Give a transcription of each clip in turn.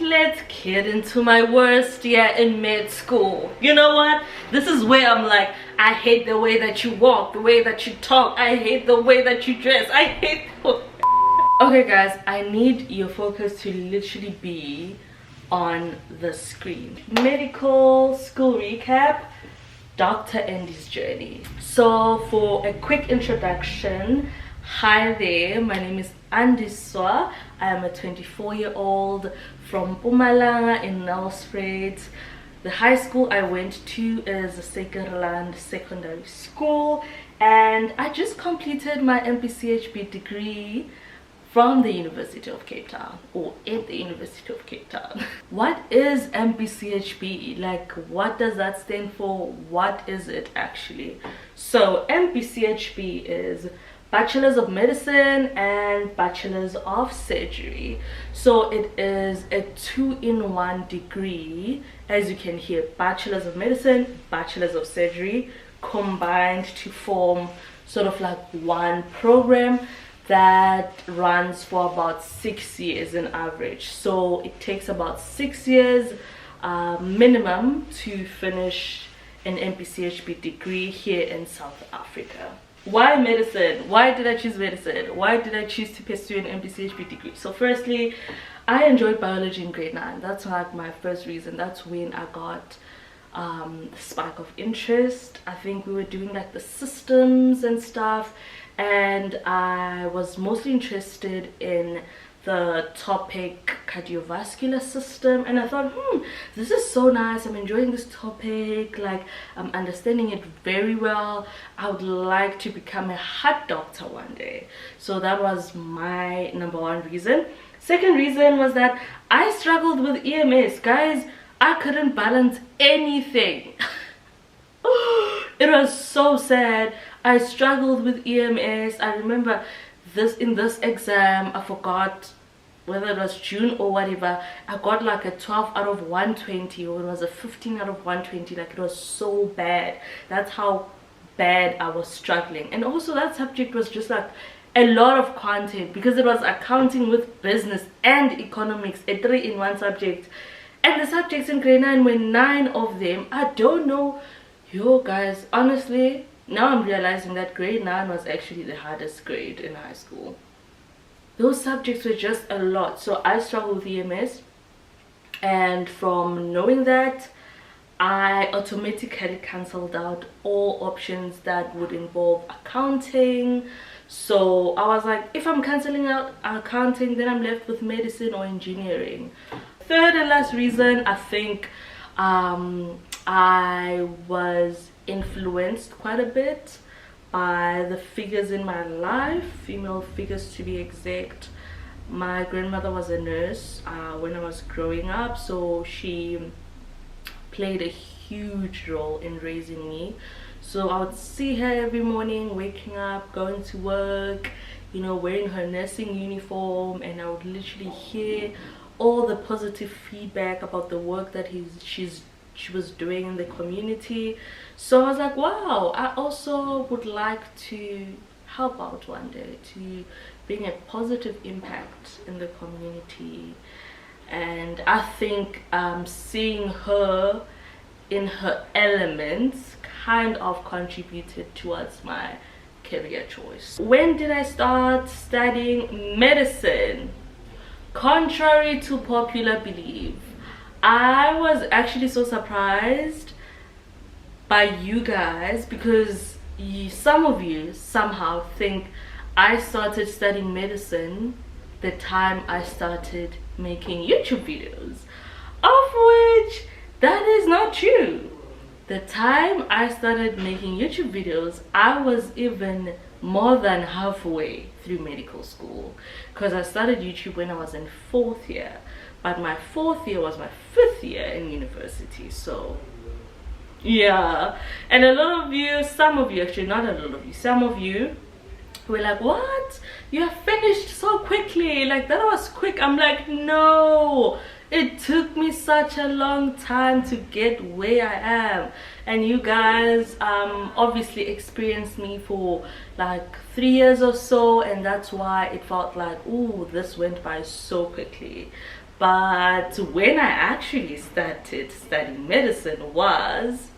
let's get into my worst year in med school. You know what? This is where I'm like, I hate the way that you walk, the way that you talk, I hate the way that you dress, I hate the... Okay guys, I need your focus to literally be on the screen. Medical school recap, Dr. Andy's journey. So for a quick introduction, hi there, my name is Andiswa. I am a 24-year-old from Mpumalanga in Nelspruit. The high school I went to is the Sekerland Secondary School, and I just completed my MPCHB degree from the University of Cape Town, or at the University of Cape Town. What is MPCHB? Like, what does that stand for? What is it actually? So MPCHB is Bachelors of Medicine and Bachelors of Surgery. So it is a 2-in-1 degree, as you can hear, Bachelors of Medicine, Bachelors of Surgery, combined to form sort of like one program that runs for about 6 years in average. So it takes about 6 years minimum to finish an MPCHB degree here in South Africa. Why medicine? Why did I choose medicine? Why did I choose to pursue an MPCHB degree? So firstly, I enjoyed biology in grade 9. That's like my first reason. That's when I got the spark of interest. I think we were doing like the systems and stuff, and I was mostly interested in the topic cardiovascular system, and I thought, this is so nice. I'm enjoying this topic, like I'm understanding it very well. I would like to become a heart doctor one day. So that was my number one reason. Second reason was that I struggled with EMS, guys. I couldn't balance anything. It was so sad. I struggled with EMS. I remember in this exam, I forgot whether it was June or whatever, I got like a 12 out of 120, or it was a 15 out of 120. Like, it was so bad. That's how bad I was struggling. And also that subject was just like a lot of content, because it was accounting with business and economics, a 3-in-1 subject. And the subjects in grade 9 were 9 of them. I don't know, yo guys, honestly, now I'm realizing that grade 9 was actually the hardest grade in high school. Those subjects were just a lot. So I struggled with EMS, and from knowing that, I automatically cancelled out all options that would involve accounting. So I was like, if I'm cancelling out accounting, then I'm left with medicine or engineering. Third and last reason, I think I was influenced quite a bit by the figures in my life, female figures to be exact. My grandmother was a nurse when I was growing up, so she played a huge role in raising me. So I would see her every morning, waking up, going to work, you know, wearing her nursing uniform, and I would literally hear all the positive feedback about the work that she was doing in the community. So I was like, wow, I also would like to help out one day, to bring a positive impact in the community. And I think seeing her in her elements kind of contributed towards my career choice. When did I start studying medicine? Contrary to popular belief, I was actually so surprised by you guys, because some of you somehow think I started studying medicine the time I started making YouTube videos, of which that is not true. The time I started making YouTube videos, I was even more than halfway through medical school, because I started YouTube when I was in 4th year, but my 4th year was my 5th year in university. So yeah, and a lot of you, some of you actually, not a lot of you, some of you were like, what, you have finished so quickly, like that was quick. I'm like, no, it took me such a long time to get where I am, and you guys obviously experienced me for like 3 years or so, and that's why it felt like, ooh, this went by so quickly. But when I actually started studying medicine was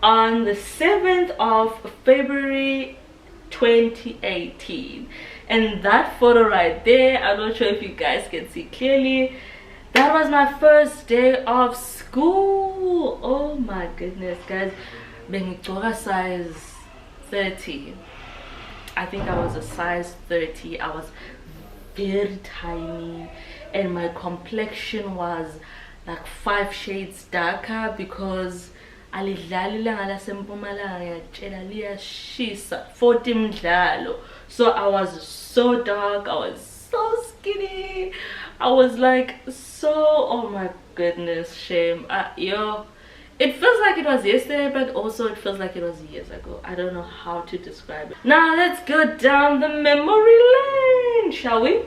on the 7th of February 2018. And that photo right there, I'm not sure if you guys can see clearly, that was my first day of school. Oh my goodness, guys. Bengigcoka size 30. I think I was a size 30. I was very tiny, and my complexion was like 5 shades darker because alidlali ilanga lasempumalanga yatshela liyashisa 40 mdlalo. So I was so dark, I was so skinny, I was like so, oh my goodness, shame. Yo, it feels like it was yesterday, but also it feels like it was years ago. I don't know how to describe it. Now let's go down the memory lane, shall we?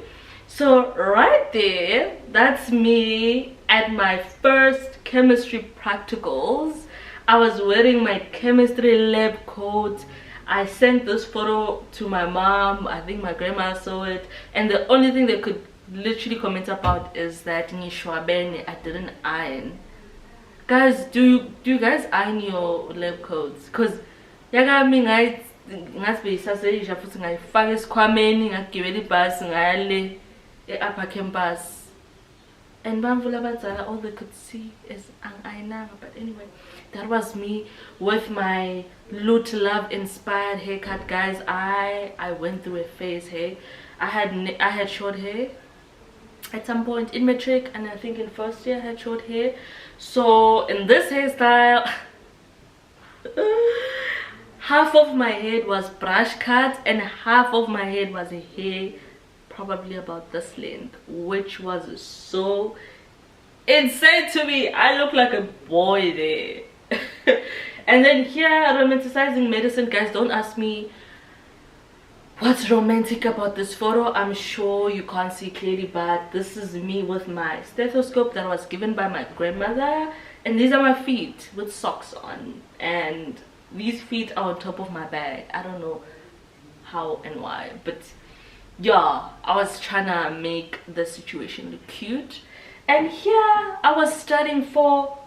So right there, that's me at my first chemistry practicals. I was wearing my chemistry lab coat. I sent this photo to my mom. I think my grandma saw it, and the only thing they could literally comment about is that I didn't iron. Guys, do you guys iron your lab coats? Because yagami ngazibeyisaseyisha futhi ngayifaka esikhwameni ngagibela ibhasi ngaya le upper campus. And bamvula abadala, all they could see is ang-ayinanga. But anyway, that was me with my Loot Love inspired haircut, guys. I went through a phase. Hey, I had short hair at some point in matric, and I think in first year I had short hair. So in this hairstyle, half of my head was brush cut and half of my head was a hair probably about this length, which was so insane to me. I look like a boy there. And then here, romanticizing medicine, guys. Don't ask me what's romantic about this photo. I'm sure you can't see clearly, but this is me with my stethoscope that was given by my grandmother, and these are my feet with socks on, and these feet are on top of my bag. I don't know how and why, but yeah, I was trying to make the situation look cute. And here I was studying for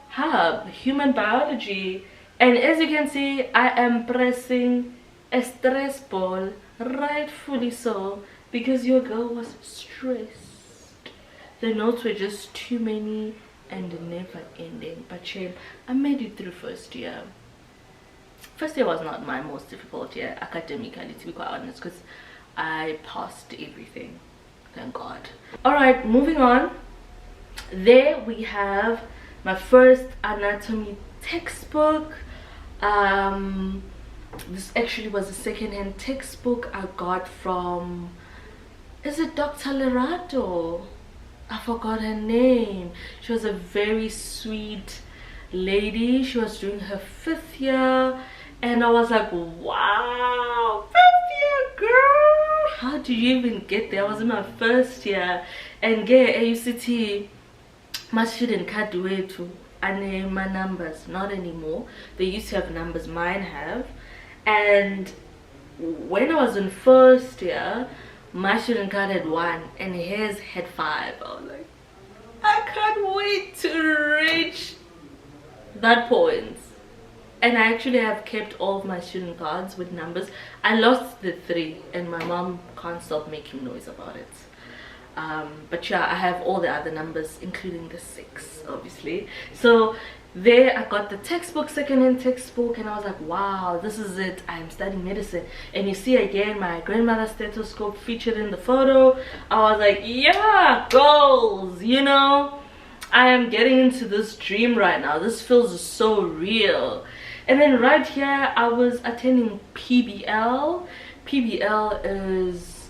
human biology, and as you can see, I am pressing a stress ball, rightfully so, because your girl was stressed. The notes were just too many and never ending, but shame, I made it through first year. First year was not my most difficult year academically, to be quite honest, because I passed everything, thank God. Alright, moving on. There we have my first anatomy textbook. This actually was a second-hand textbook I got from, is it Dr. Lerato? I forgot her name. She was a very sweet lady. She was doing her 5th year, and I was like, wow, 5th year girl, how did you even get there? I was in my 1st year, and get AUCT, my student can't do it too. And my numbers, not anymore. They used to have numbers, mine have. And when I was in 1st year, my student card had 1 and his had 5. I was like, I can't wait to reach that point. And I actually have kept all of my student cards with numbers. I lost the 3 and my mom can't stop making noise about it. But yeah, I have all the other numbers, including the 6, obviously. So there I got the textbook, second-hand textbook, and I was like, wow, this is it. I'm studying medicine. And you see again my grandmother's stethoscope featured in the photo. I was like, yeah, goals, you know, I am getting into this dream right now. This feels so real. And then right here I was attending PBL. PBL is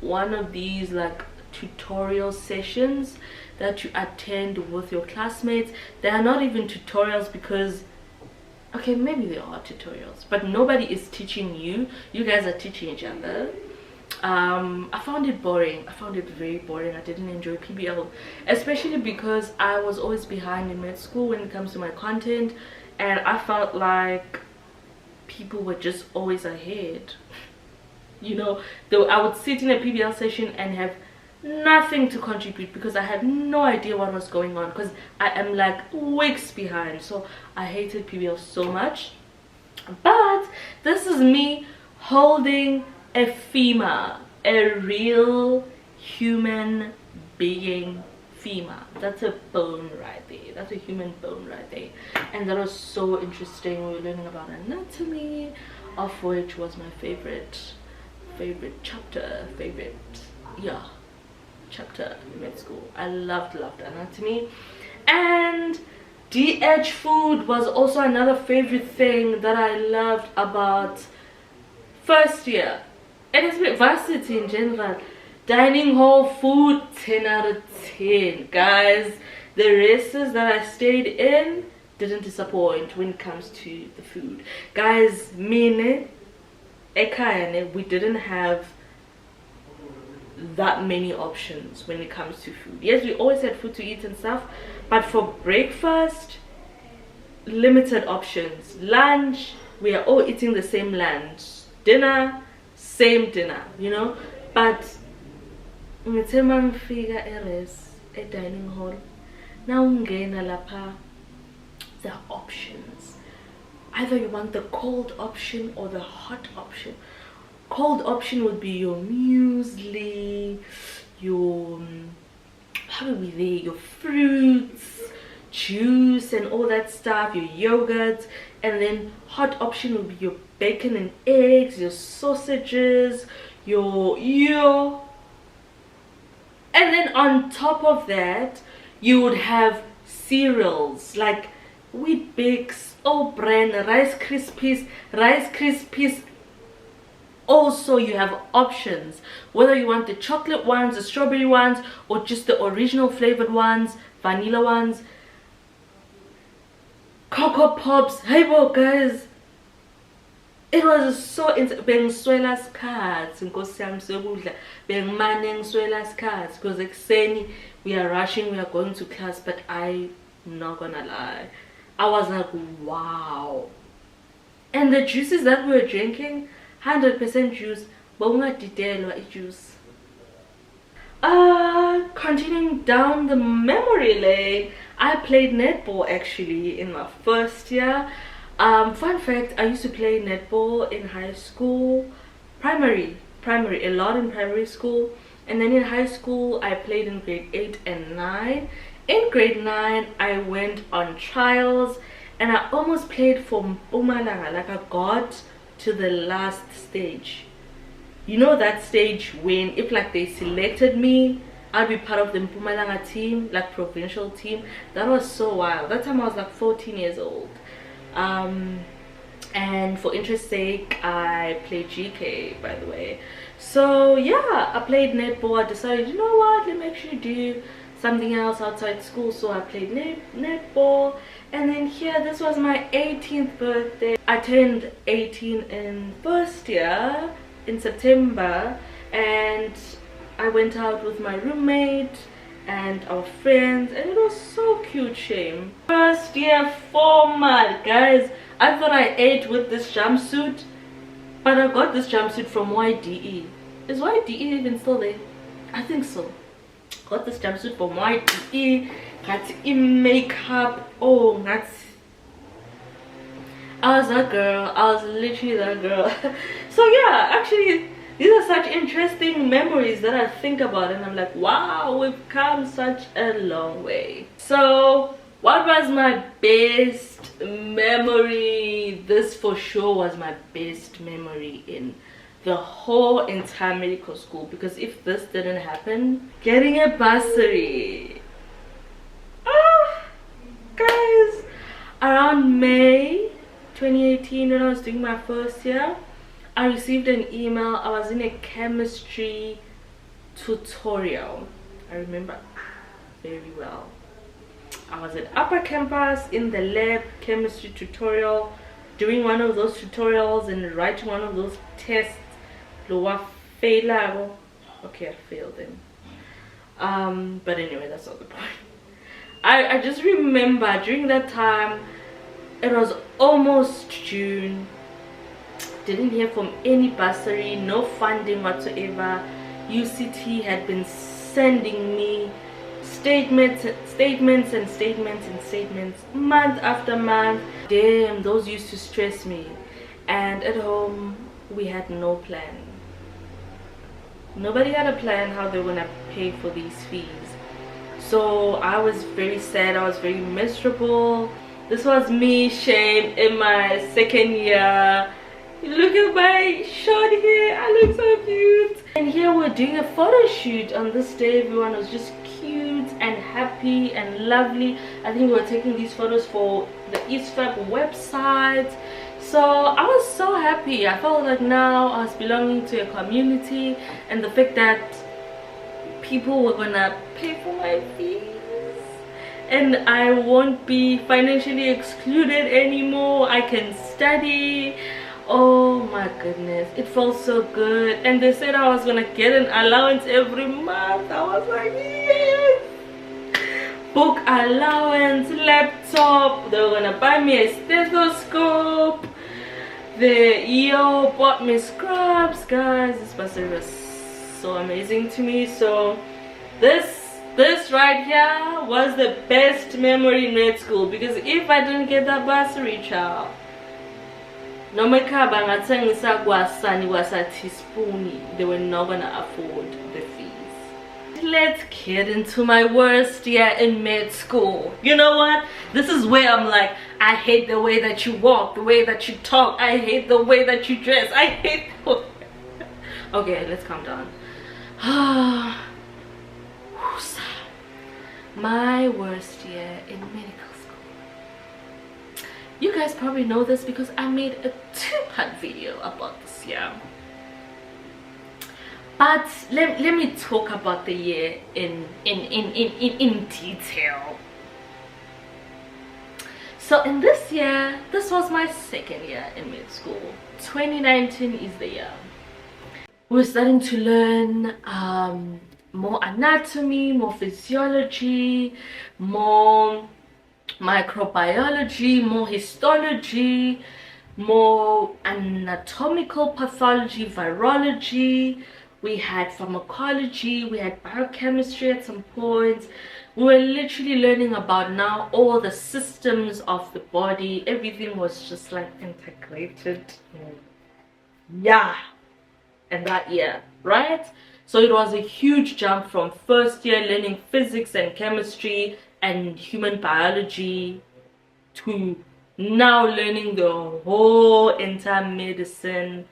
one of these like tutorial sessions that you attend with your classmates. They are not even tutorials because, okay, maybe they are tutorials, but nobody is teaching you. You guys are teaching each other. I found it boring. I found it very boring. I didn't enjoy PBL, especially because I was always behind in med school when it comes to my content, and I felt like people were just always ahead. You know, though I would sit in a PBL session and have nothing to contribute because I had no idea what was going on, because I am like weeks behind. So I hated PBL so much. But this is me holding a female, a real human being female. That's a bone right there. That's a human bone right there. And that was so interesting. We were learning about anatomy, of which was my favorite chapter, chapter in med school. I loved anatomy. And DH food was also another favorite thing that I loved about first year. And it's varsity in general. Dining hall food, 10 out of 10. Guys, the races that I stayed in didn't disappoint when it comes to the food. Guys, mine, ekayane, we didn't have that many options when it comes to food. Yes, we always had food to eat and stuff, but for breakfast, limited options. Lunch, we are all eating the same lunch. Dinner, same dinner, you know. But ngithema ngifika a dining hall, now ungena lapha, there are options. Either you want the cold option or the hot option. Cold option would be your muesli, your your fruits, juice and all that stuff, your yogurt. And then hot option would be your bacon and eggs, your sausages, your and then on top of that you would have cereals like Wheat Bix, All Bran, Rice Krispies. Also, you have options, whether you want the chocolate ones, the strawberry ones, or just the original flavored ones, vanilla ones. Cocoa Pops. Hey, well, guys, it was so bengiswela skhathi nkosi yami sokudla, bengimane ngiswela skhathi because ekseni we are rushing, we are going to class. But I'm not gonna lie, I was like, wow. And the juices that we were drinking, 100% juice, but juice. Continuing down the memory lane, I played netball actually in my first year. Fun fact, I used to play netball in high school, primary, a lot in primary school, and then in high school I played in grade 8 and 9. In grade 9 I went on trials and I almost played for Mpumalanga. Like, I got to the last stage. You know that stage when if like they selected me, I'd be part of the Mpumalanga team, like provincial team. That was so wild. That time I was like 14 years old. And for interest's sake, I played GK, by the way. So yeah, I played netball. I decided, you know what, let me actually do something else outside school. So I played netball. And then here, this was my 18th birthday. I turned 18 in first year in September, and I went out with my roommate and our friends, and it was so cute. Shame. First year formal, guys. I thought I ate with this jumpsuit, but I got this jumpsuit from YDE. Is YDE even still there? I think so. Got this jumpsuit from YDE. Got in makeup. Oh, that's, I was that girl. I was literally that girl. So yeah, actually these are such interesting memories that I think about, and I'm like, wow, we've come such a long way. So what was my best memory? This for sure was my best memory in the whole entire medical school, because if this didn't happen, getting a bursary. Guys, around May 2018, when I was doing my first year, I received an email. I was in a chemistry tutorial. I remember very well. I was at upper campus in the lab, chemistry tutorial, doing one of those tutorials and writing one of those tests. Okay, I failed them. But anyway, that's not the point. I just remember during that time, it was almost June. Didn't hear from any bursary, no funding whatsoever. UCT had been sending me statements month after month. Damn, those used to stress me. And at home we had no plan. Nobody had a plan how they were gonna pay for these fees. So I was very sad, I was very miserable. This was me, Shane, in my second year. Look at my short hair, I look so cute. And here we're doing a photo shoot. On this day everyone was just cute and happy and lovely. I think we were taking these photos for the EastFab website. So I was so happy. I felt like now I was belonging to a community, and the fact that people were gonna pay for my fees and I won't be financially excluded anymore. I can study. Oh my goodness, it felt so good. And they said I was gonna get an allowance every month. I was like, yes! Book allowance, laptop. They were gonna buy me a stethoscope. The EO bought me scrubs. Guys, this bursary was so amazing to me. So this right here was the best memory in med school, because if I didn't get that bursary, child, no matter bangathengisa kwasani kwasa teaspoon, they were not gonna afford the fees. Let's get into my worst year in med school. You know what? This is where I'm like, I hate the way that you walk, the way that you talk, I hate the way that you dress, I hate the... Okay, let's calm down. My worst year in medical school. You guys probably know this because I made a 2-part video about this year. But let me talk about the year in detail. So in this year, this was my second year in med school. 2019 is the year. We're starting to learn more anatomy, more physiology, more microbiology, more histology, more anatomical pathology, virology. We had pharmacology, we had biochemistry at some points. We were literally learning about now all the systems of the body. Everything was just like integrated. Yeah. And that year, right? So it was a huge jump from first year learning physics and chemistry and human biology to now learning the whole entire medicine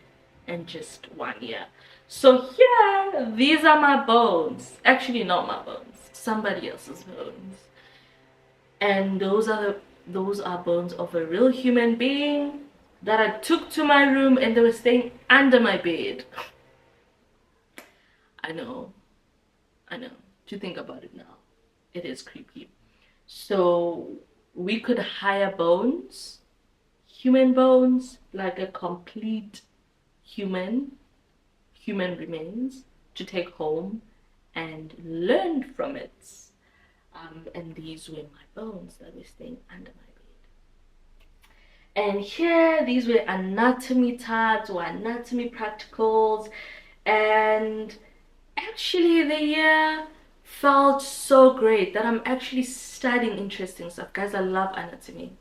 in just 1 year. So yeah, these are my bones. Actually not my bones, somebody else's bones. And those are bones of a real human being that I took to my room, and they were staying under my bed. I know. To think about it now, it is creepy. So we could hire bones, human bones, like a complete human remains, to take home and learn from it. And these were my bones that were staying under my bed. And here, these were anatomy tabs or anatomy practicals. And actually the year felt so great that I'm actually studying interesting stuff. Guys, I love anatomy.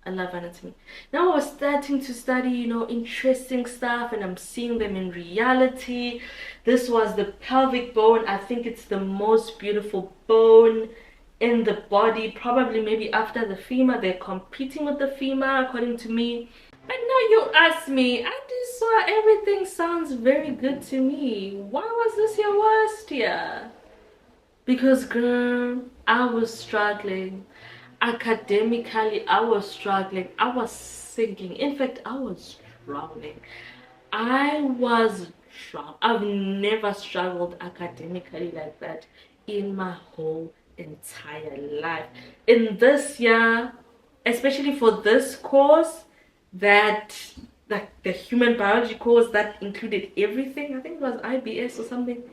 Now I was starting to study, you know, interesting stuff, and I'm seeing them in reality. This was the pelvic bone. I think it's the most beautiful bone in the body, probably maybe after the femur. They're competing with the femur according to me. But now you ask me, I just saw everything sounds very good to me. Why was this your worst year? Because girl, I was struggling. Academically, I was struggling. I was sinking. In fact, I was drowning. I've never struggled academically like that in my whole entire life. In this year, especially for this course, that the human biology course that included everything, I think it was IBS or something,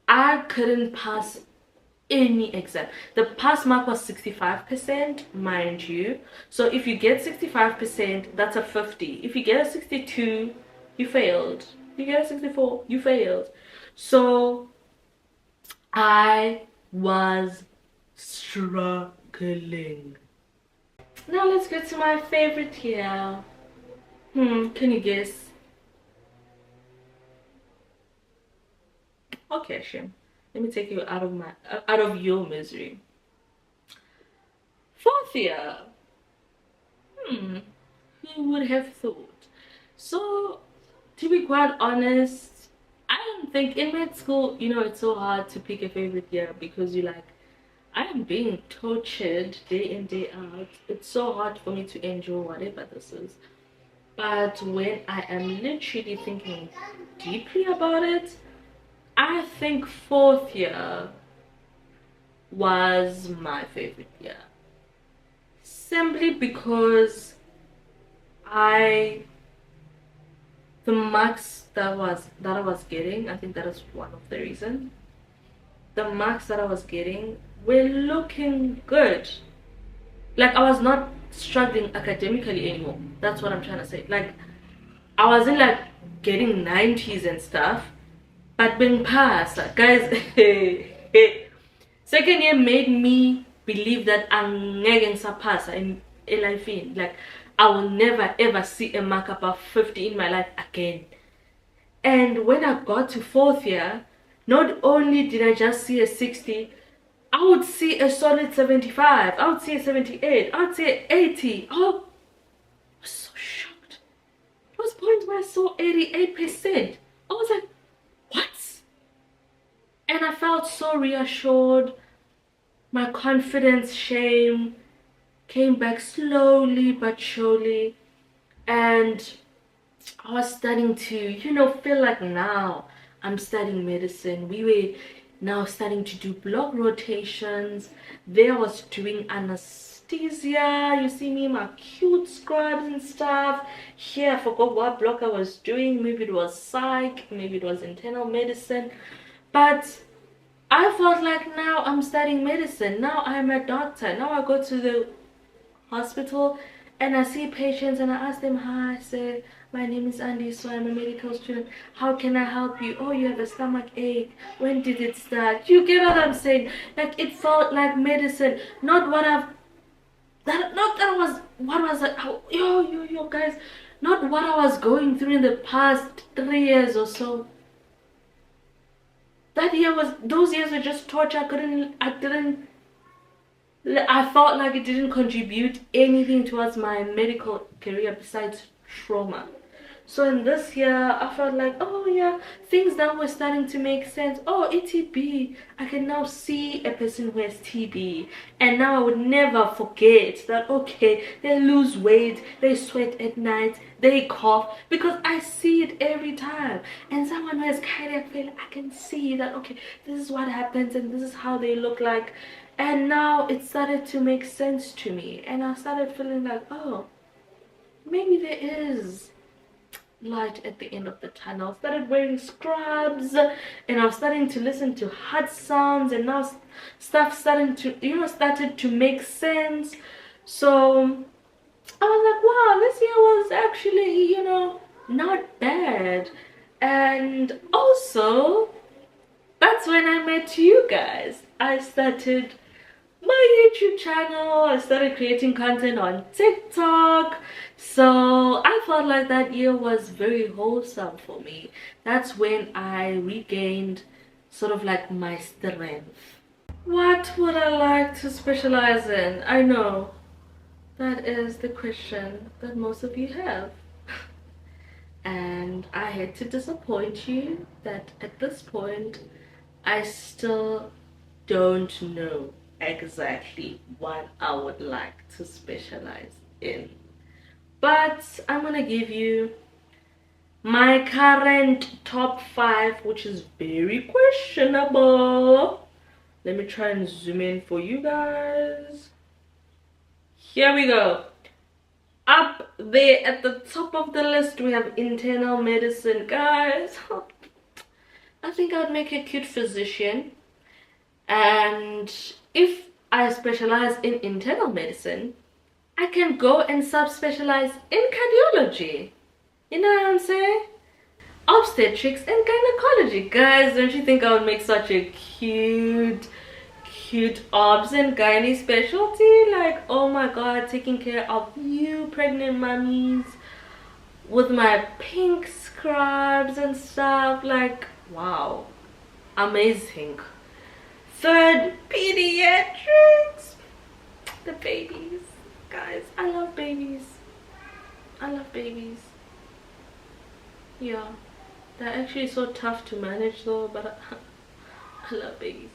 I couldn't pass any exam. The pass mark was 65%, mind you. So if you get 65%, that's a 50. If you get a 62, you failed. If you get a 64, you failed. So I was struggling. Now let's go to my favorite year. Can you guess? Okay, Shem. Let me take you out of your misery. Fourth year. Who would have thought? So, to be quite honest, I don't think in med school, it's so hard to pick a favorite year because you're like, I am being tortured day in, day out. It's so hard for me to enjoy whatever this is. But when I am literally thinking deeply about it, I think fourth year was my favorite year. Simply because the marks that I was getting, I think that is one of the reasons. The marks that I was getting were looking good. Like, I was not struggling academically anymore. That's what I'm trying to say. Like, I wasn't like getting 90s and stuff, but being passed. Like, guys, second year made me believe that I'm getting surpassed in life. Like, I will never ever see a mark above 50 in my life again. And when I got to fourth year, not only did I just see a 60, I would see a solid 75, I would see a 78, I would see 80. Oh, I was so shocked. There was points where I saw 88%. I was like, what? And I felt so reassured. My confidence came back slowly but surely. And I was starting to, feel like now I'm studying medicine. We were now starting to do block rotations. There I was doing anesthesia. You see me, my cute scrubs and stuff. Here, I forgot what block I was doing. Maybe it was psych, maybe it was internal medicine. But I felt like now I'm studying medicine. Now I'm a doctor. Now I go to the hospital and I see patients and I ask them, hi, I say, my name is Andy, so I'm a medical student. How can I help you? Oh, you have a stomach ache. When did it start? You get what I'm saying? Like, it felt like medicine, not what I've yo guys, not what I was going through in the past 3 years or so. Those years were just torture. I felt like it didn't contribute anything towards my medical career besides trauma. So in this year, I felt like, oh yeah, things that were starting to make sense. Oh, ATB. I can now see a person who has TB. And now I would never forget that, okay, they lose weight, they sweat at night, they cough. Because I see it every time. And someone who has cardiac failure, I can see that, okay, this is what happens and this is how they look like. And now it started to make sense to me. And I started feeling like, oh, maybe there is light at the end of the tunnel. I started wearing scrubs and I was starting to listen to heart sounds, and now stuff started to make sense. So I was like, wow, this year was actually not bad. And also, that's when I met you guys. I started my YouTube channel. I started creating content on TikTok. So I felt like that year was very wholesome for me. That's when I regained sort of like my strength. What would I like to specialize in? I know that is the question that most of you have. And I hate to disappoint you that at this point I still don't know exactly what I would like to specialize in. But I'm gonna give you my current top 5, which is very questionable. Let me try and zoom in for you guys. Here we go. Up there at the top of the list, we have internal medicine, guys. I think I'd make a cute physician. And if I specialize in internal medicine, I can go and subspecialize in cardiology. You know what I'm saying? obstetrics and gynecology. Guys, don't you think I would make such a cute obs and gynae specialty? Like, oh my god, taking care of you pregnant mummies with my pink scrubs and stuff. Like, wow, amazing. Third, pediatrics. The babies. Guys, I love babies. I love babies. Yeah, they're actually so tough to manage though, but I love babies.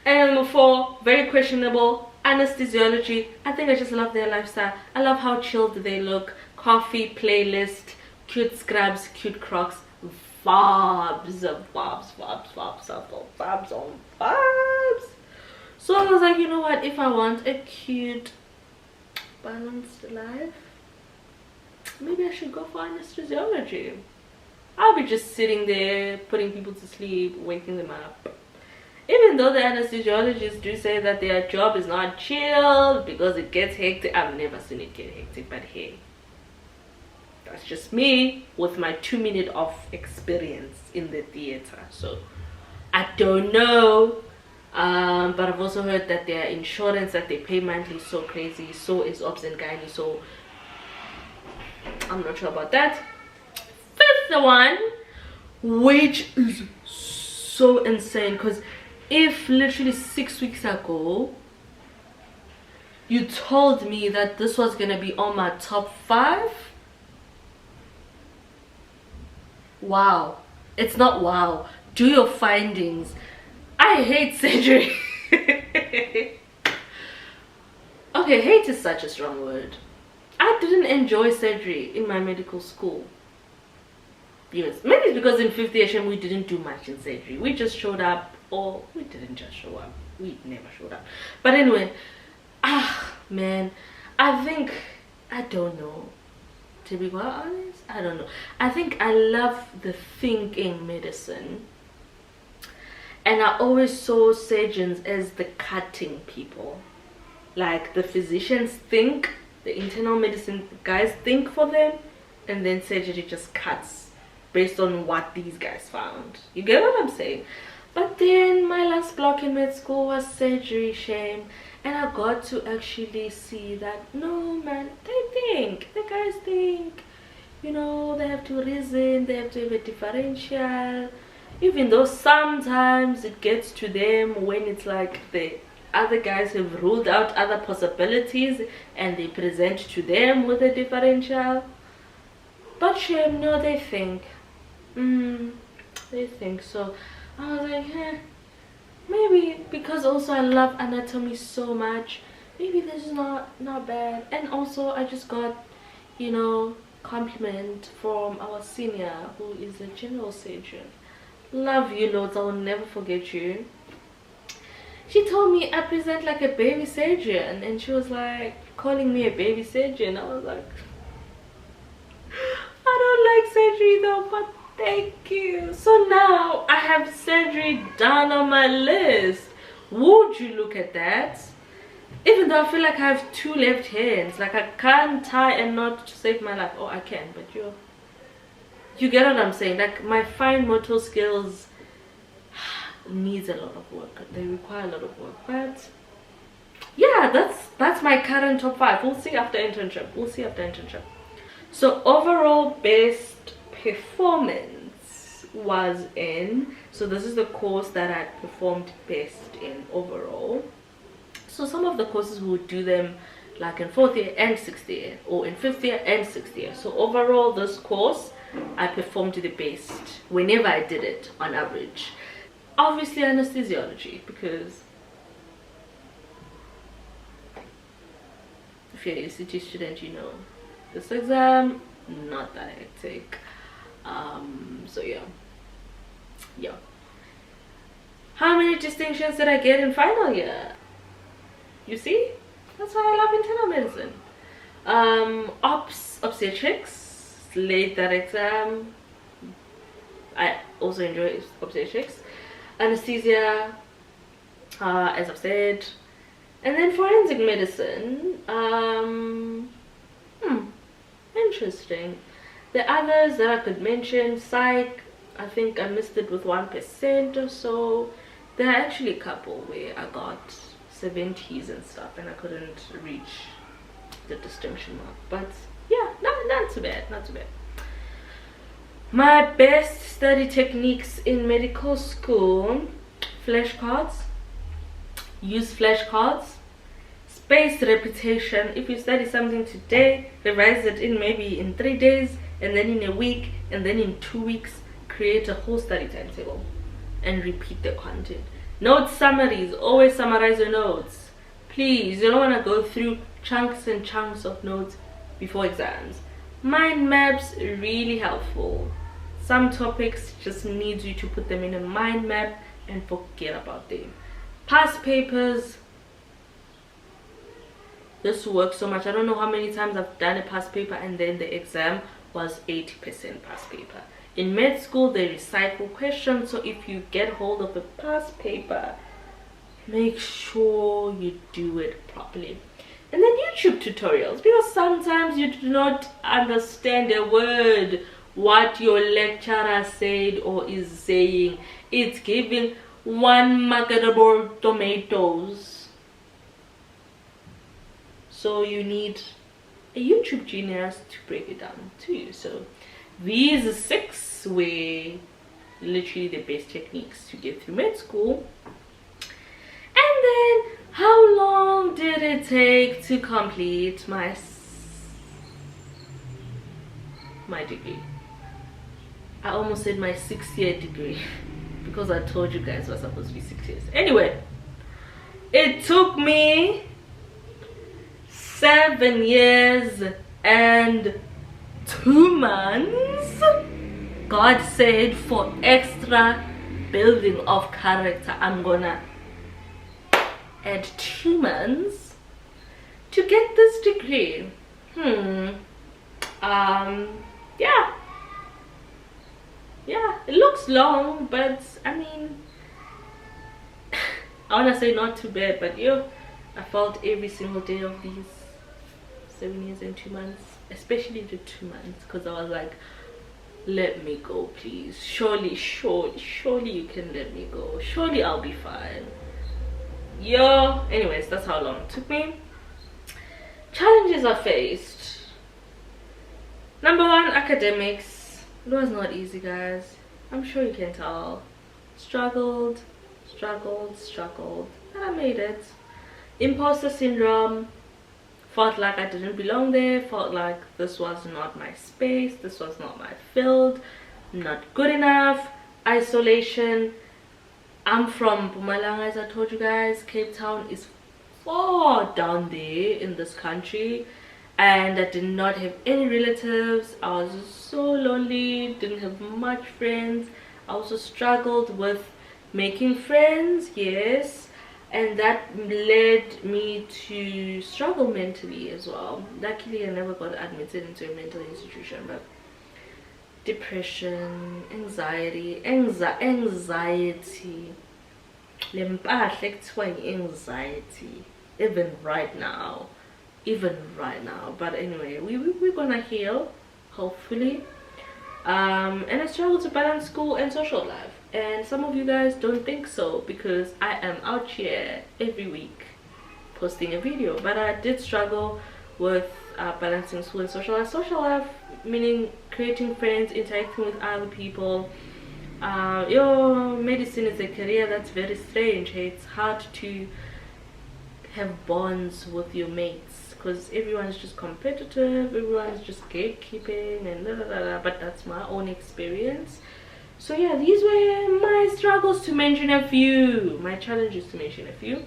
And number 4, very questionable, anesthesiology. I think I just love their lifestyle. I love how chilled they look. Coffee, playlist, cute scrubs, cute crocs, vibes on vibes. So I was like, you know what, if I want a cute balanced life, maybe I should go for anesthesiology. I'll be just sitting there putting people to sleep, waking them up. Even though the anesthesiologists do say that their job is not chill because it gets hectic. I've never seen it get hectic, but hey, that's just me with my 2-minute of experience in the theater. So I don't know, but I've also heard that their insurance that they pay monthly is so crazy. So is obs and gynae, so I'm not sure about that. 5th one, which is so insane, because if literally 6 weeks ago you told me that this was gonna be on my top 5, wow, it's not wow, do your findings. I hate surgery. Okay, hate is such a strong word. I didn't enjoy surgery in my medical school. Yes, maybe it's because in 5th year we didn't do much in surgery. We just showed up, or we didn't just show up. We never showed up. But anyway, man, I don't know. To be quite honest, I don't know. I think I love the thinking medicine. And I always saw surgeons as the cutting people. Like the physicians think, the internal medicine guys think for them, and then surgery just cuts based on what these guys found. You get what I'm saying? But then my last block in med school was surgery, shame, and I got to actually see that no man, the guys think, you know, they have to reason, they have to have a differential, even though sometimes it gets to them when it's like the other guys have ruled out other possibilities and they present to them with a differential. But shame, no, they think. They think. So I was like, maybe because also I love anatomy so much, maybe this is not bad. And also I just got, you know, compliment from our senior who is a general surgeon. Love you loads, I will never forget you. She told me I present like a baby surgeon, and she was like calling me a baby surgeon. I was like, I don't like surgery though, but thank you. So now I have surgery down on my list. Would you look at that? Even though I feel like I have 2 left hands, like I can't tie a knot to save my life. Oh, I can, but you get what I'm saying? Like my fine motor skills needs a lot of work. They require a lot of work. But yeah, that's my current top 5. We'll see after internship. So overall best performance was in, so this is the course that I performed best in overall. So some of the courses we would do them like in 4th year and 6th year, or in 5th year and 6th year. So overall this course I performed the best whenever I did it on average. Obviously anesthesiology, because if you're a UCT student, you know this exam not that hectic. So yeah, how many distinctions did I get in final year? You see, that's why I love internal medicine. Obstetrics, late that exam. I also enjoy obstetrics. Anesthesia, as I've said, and then forensic medicine. Interesting. The others that I could mention: psych, I think I missed it with 1% or so. There are actually a couple where I got 70s and stuff and I couldn't reach the distinction mark, but yeah, not too bad, not too bad. My best study techniques in medical school: flashcards, use flashcards, spaced repetition. If you study something today, revise it in maybe in 3 days, and then in a week, and then in 2 weeks, create a whole study timetable and repeat the content. Note summaries, always summarize your notes. Please, you don't want to go through chunks and chunks of notes before exams. Mind maps, really helpful. Some topics just need you to put them in a mind map and forget about them. Past papers, this works so much. I don't know how many times I've done a past paper and then the exam was 80% past paper. In med school, they recycle questions, so if you get hold of a past paper, make sure you do it properly. And then YouTube tutorials, because sometimes you do not understand a word what your lecturer said or is saying. It's giving one marketable tomatoes, so you need a YouTube genius to break it down to you. So these 6 were literally the best techniques to get through med school. And then, how long did it take to complete my degree? I almost said my 6-year degree because I told you guys it was supposed to be 6 years. Anyway, it took me 7 years and 2 months. God said for extra building of character, I'm gonna add 2 months to get this degree. Yeah, it looks long, but I mean, I wanna say not too bad, but I felt every single day of these 7 years and 2 months, especially the 2 months, because I was like, let me go, please. Surely you can let me go. Surely I'll be fine. Anyways, that's how long it took me. Challenges I faced. Number 1, academics. It was not easy, guys. I'm sure you can tell. Struggled, and I made it. Imposter syndrome. Felt like I didn't belong there. Felt like this was not my space. This was not my field. Not good enough. Isolation. I'm from Mpumalanga, as I told you guys. Cape Town is far down there in this country, and I did not have any relatives. I was so lonely, didn't have much friends. I also struggled with making friends, yes, and that led me to struggle mentally as well. Luckily I never got admitted into a mental institution, but depression, anxiety, anxiety, even right now, but anyway, we're gonna heal, hopefully. And I struggle to balance school and social life, and some of you guys don't think so, because I am out here every week posting a video, but I did struggle with balancing school and social life, meaning creating friends, interacting with other people. Medicine is a career that's very strange. It's hard to have bonds with your mates because everyone's just competitive, everyone's just gatekeeping and but that's my own experience. So yeah, these were my struggles, to mention a few, my challenges, to mention a few.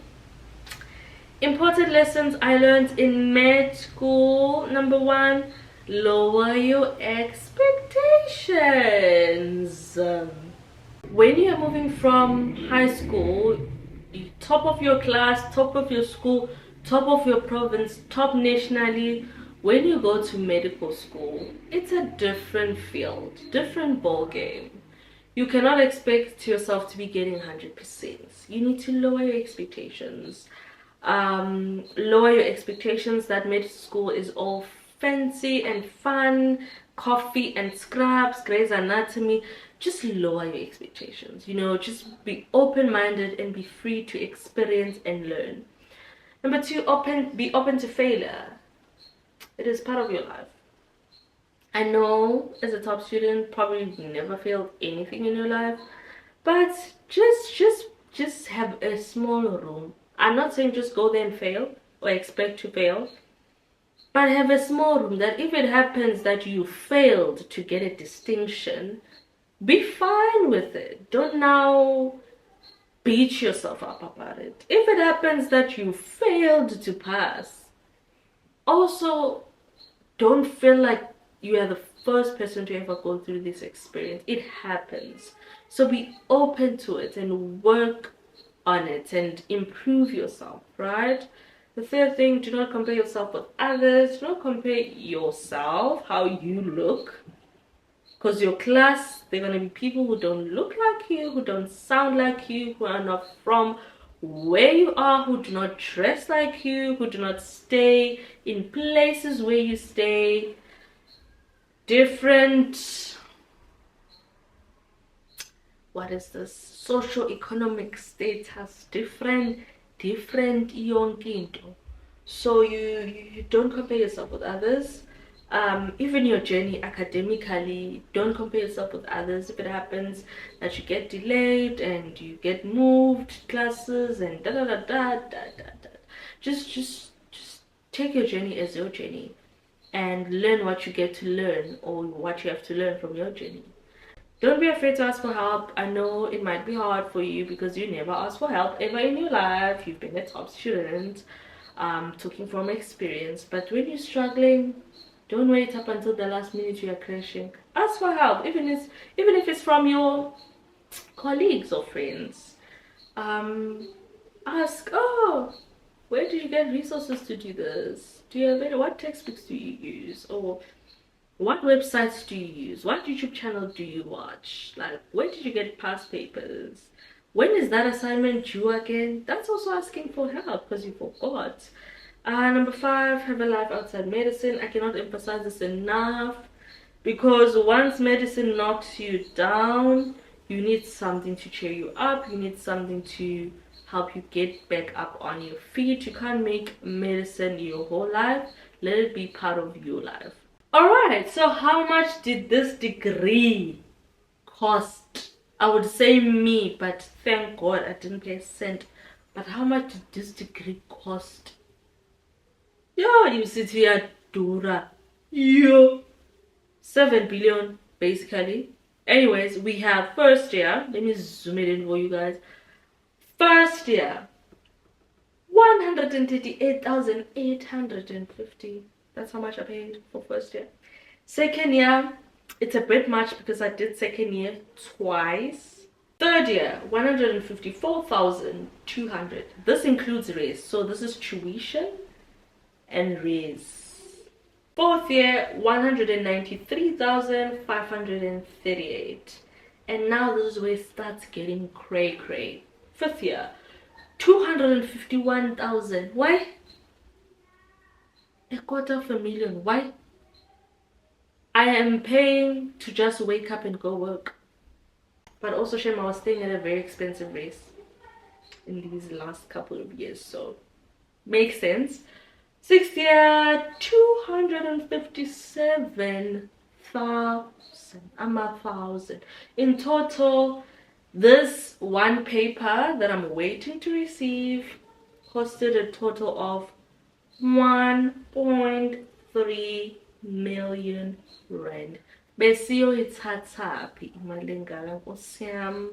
Important lessons I learned in med school. Number 1, lower your expectations. When you are moving from high school, top of your class, top of your school, top of your province, top nationally, when you go to medical school, it's a different field, different ball game. You cannot expect yourself to be getting 100%. You need to lower your expectations. Lower your expectations that medical school is all fancy and fun, coffee and scrubs, Grey's Anatomy. just lower your expectations. You know, just be open-minded and be free to experience and learn. Number two, be open to failure. It is part of your life. I know as a top student, probably you've never failed anything in your life, but just have a small room. I'm not saying just go there and fail or expect to fail, but have a small room that if it happens that you failed to get a distinction, be fine with it. Don't now beat yourself up about it. If it happens that you failed to pass, also don't feel like you are the first person to ever go through this experience. It happens. So be open to it and work on it and improve yourself, right? The third thing, do not compare yourself with others. Do not compare yourself, how you look. Because your class, they're going to be people who don't look like you, who don't sound like you, who are not from where you are, who do not dress like you, who do not stay in places where you stay. Different, what is this, socio-economic status, different yonkinto. So you don't compare yourself with others. Even your journey academically, don't compare yourself with others. If it happens that you get delayed and you get moved classes and just take your journey as your journey and learn what you get to learn or what you have to learn from your journey. Don't be afraid to ask for help. I know it might be hard for you because you never asked for help ever in your life. You've been a top student, talking from experience. But when you're struggling, don't wait up until the last minute you are crashing. Ask for help, even if it's from your colleagues or friends. Ask, oh, where did you get resources to do this? Do you have it? What textbooks do you use? Or what websites do you use? What YouTube channel do you watch? Like, where did you get past papers? When is that assignment due again? That's also asking for help because you forgot. Number 5, have a life outside medicine. I cannot emphasize this enough, because once medicine knocks you down, you need something to cheer you up. You need something to help you get back up on your feet. You can't make medicine your whole life. Let it be part of your life. Alright, so how much did this degree cost? I would say me, but thank God I didn't pay a cent. But how much did this degree cost? Yeah, you sit here, Dura. Yeah. 7 billion, basically. Anyways, we have first year. Let me zoom it in for you guys. First year, 138,850. That's how much I paid for first year. Second year, it's a bit much because I did second year twice. Third year, 154,200. This includes res, so this is tuition and res. Fourth year, 193,538. And now this is where it starts getting cray. Fifth year, 251,000. Why? $250,000. Why? I am paying to just wake up and go work. But also, shame, I was staying at a very expensive race in these last couple of years, so makes sense. Sixth year, 257,000. I'm 1,000 in total. This one paper that I'm waiting to receive costed a total of 1.3 million rand. Besiyo ithathapi imali engaka Nkosi yami.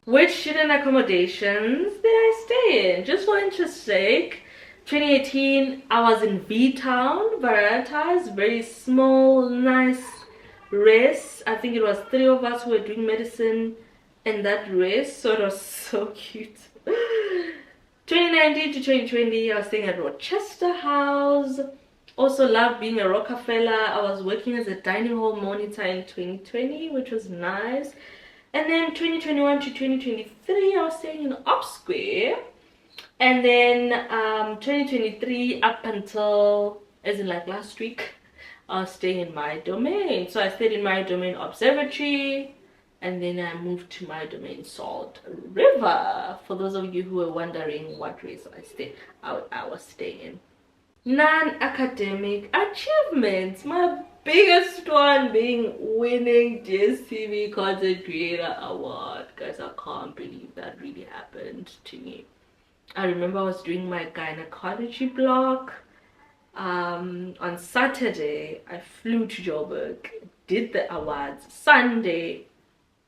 Which student accommodations did I stay in? Just for interest's sake, 2018, I was in V-Town, Veritas, very small, nice race. I think it was 3 of us who were doing medicine in that race, so it was so cute. 2019 to 2020, I was staying at Rochester House. Also loved being a Rockefeller. I was working as a dining hall monitor in 2020, which was nice. And then 2021 to 2023, I was staying in Up Square. And then 2023 up until, as in like last week, I was staying in my domain. So I stayed in my domain observatory, and then I moved to my domain Salt River. For those of you who were wondering what race I was staying in. Non-academic achievements. My biggest one being winning DSTV Content Creator Award. Guys, I can't believe that really happened to me. I remember I was doing my gynecology blog. On Saturday, I flew to Joburg, did the awards. Sunday,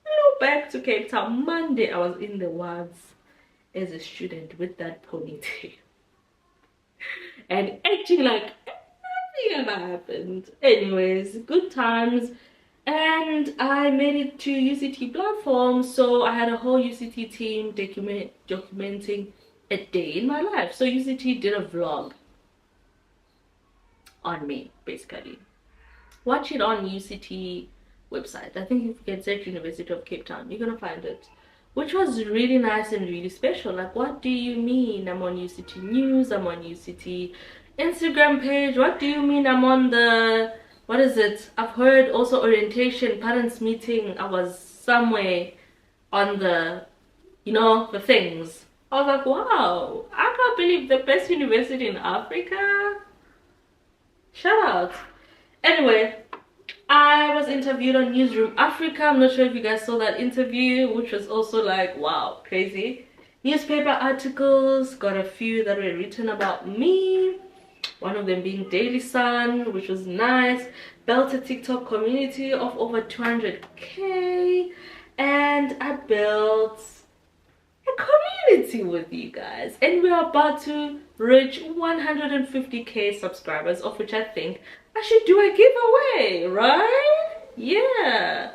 flew back to Cape Town. Monday, I was in the awards as a student with that ponytail. And acting like nothing ever happened. Anyways, good times. And I made it to UCT platform, so I had a whole UCT team documenting a day in my life. So UCT did a vlog on me, basically. Watch it on UCT website. I think if you can search University of Cape Town, you're gonna find it, which was really nice and really special. Like, what do you mean I'm on UCT News, I'm on UCT Instagram page? What do you mean I'm on the, what is it, I've heard also orientation, parents meeting. I was somewhere on the, you know, the things. I was like, wow, I can't believe the best university in Africa. Shout out. Anyway, I was interviewed on Newsroom Africa. I'm not sure if you guys saw that interview, which was also like, wow, crazy. Newspaper articles, got a few that were written about me. One of them being Daily Sun, which was nice. Built a TikTok community of over 200k. And I built a community with you guys, and we're about to reach 150k subscribers, of which I think I should do a giveaway, right? Yeah,